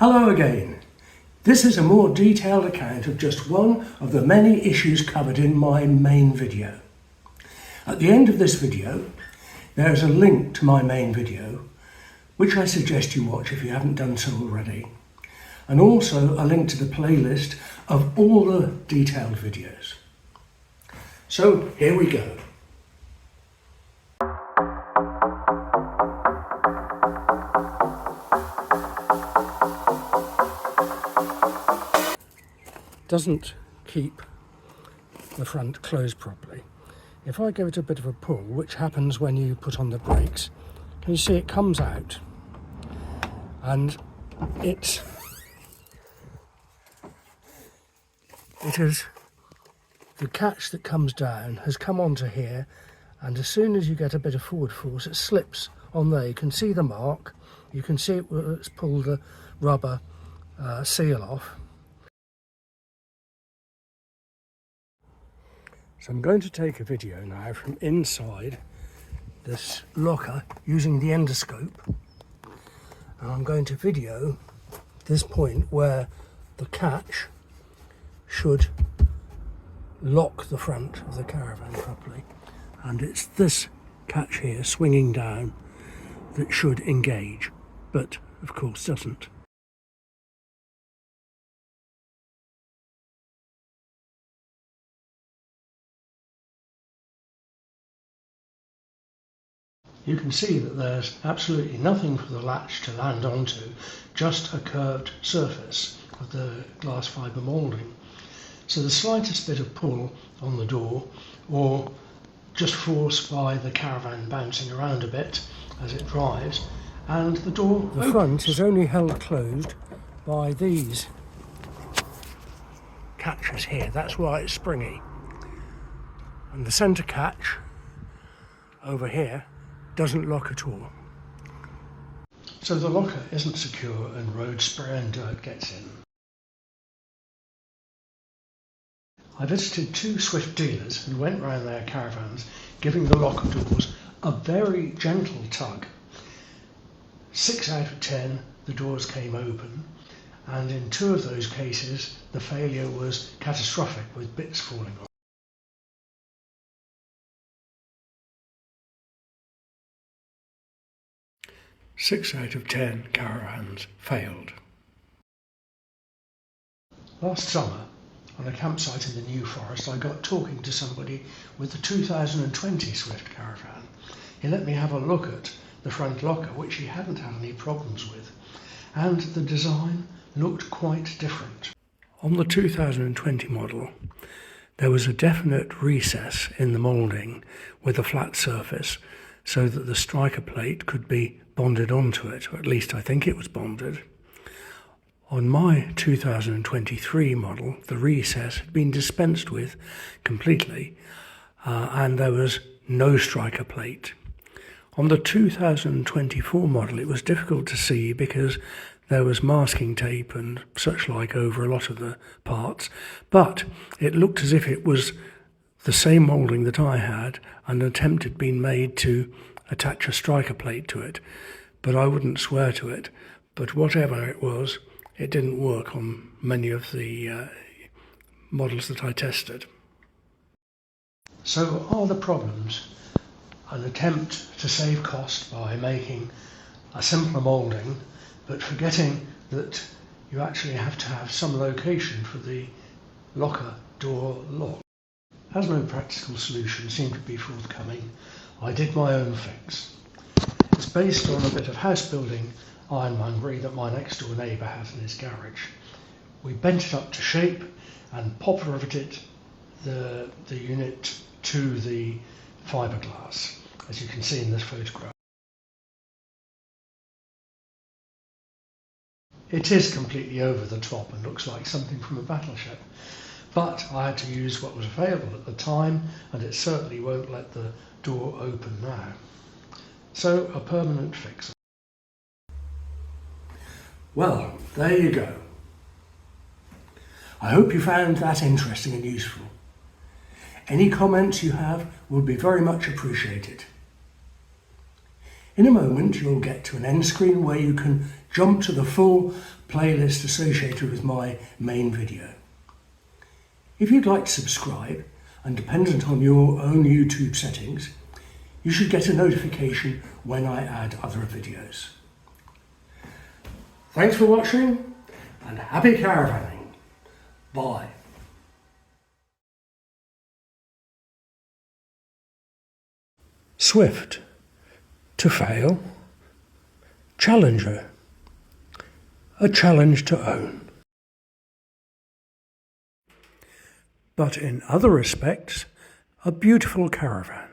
Hello again. This is a more detailed account of just one of the many issues covered in my main video. At the end of this video, there is a link to my main video, which I suggest you watch if you haven't done so already, and also a link to the playlist of all the detailed videos. So here we go. Doesn't keep the front closed properly. If I give it a bit of a pull, which happens when you put on the brakes, can you see it comes out, and it is the catch that comes down has come onto here, and as soon as you get a bit of forward force, it slips on there. You can see the mark, you can see it's pulled the rubber seal off. So I'm going to take a video now from inside this locker using the endoscope, and I'm going to video this point where the catch should lock the front of the Caravan properly, and it's this catch here swinging down that should engage, but of course doesn't. You can see that there's absolutely nothing for the latch to land onto, just a curved surface of the glass fibre moulding. So the slightest bit of pull on the door, or just force by the Caravan bouncing around a bit as it drives, and the door opens. The front is only held closed by these catches here, that's why it's springy. And the centre catch over here doesn't lock at all. So the locker isn't secure and road spray and dirt gets in. I visited two Swift dealers who went round their Caravans giving the locker doors a very gentle tug. 6 out of 10 the doors came open, and in 2 of those cases the failure was catastrophic with bits falling off. Six out of 10 Caravans failed. Last summer, on a campsite in the New Forest, I got talking to somebody with the 2020 Swift Caravan. He let me have a look at the front locker, which he hadn't had any problems with, and the design looked quite different. On the 2020 model, there was a definite recess in the moulding with a flat surface, so that the striker plate could be bonded onto it, or at least I think it was bonded. On my 2023 model, the recess had been dispensed with completely, and there was no striker plate. On the 2024 model, it was difficult to see because there was masking tape and such like over a lot of the parts, but it looked as if it was the same moulding that I had, and an attempt had been made to attach a striker plate to it, but I wouldn't swear to it. But whatever it was, it didn't work on many of the models that I tested. So are the problems an attempt to save cost by making a simpler moulding, but forgetting that you actually have to have some location for the locker door lock? As no practical solution seemed to be forthcoming, I did my own fix. It's based on a bit of house building ironmongery that my next door neighbour has in his garage. We bent it up to shape and pop riveted the unit to the fiberglass, as you can see in this photograph. It is completely over the top and looks like something from a battleship, but I had to use what was available at the time, and it certainly won't let the door open now. So a permanent fix. Well, there you go. I hope you found that interesting and useful. Any comments you have would be very much appreciated. In a moment you'll get to an end screen where you can jump to the full playlist associated with my main video. If you'd like to subscribe, and dependent on your own YouTube settings, you should get a notification when I add other videos. Thanks for watching and happy caravanning. Bye. Swift, to fail. Challenger, a challenge to own. But in other respects, a beautiful caravan.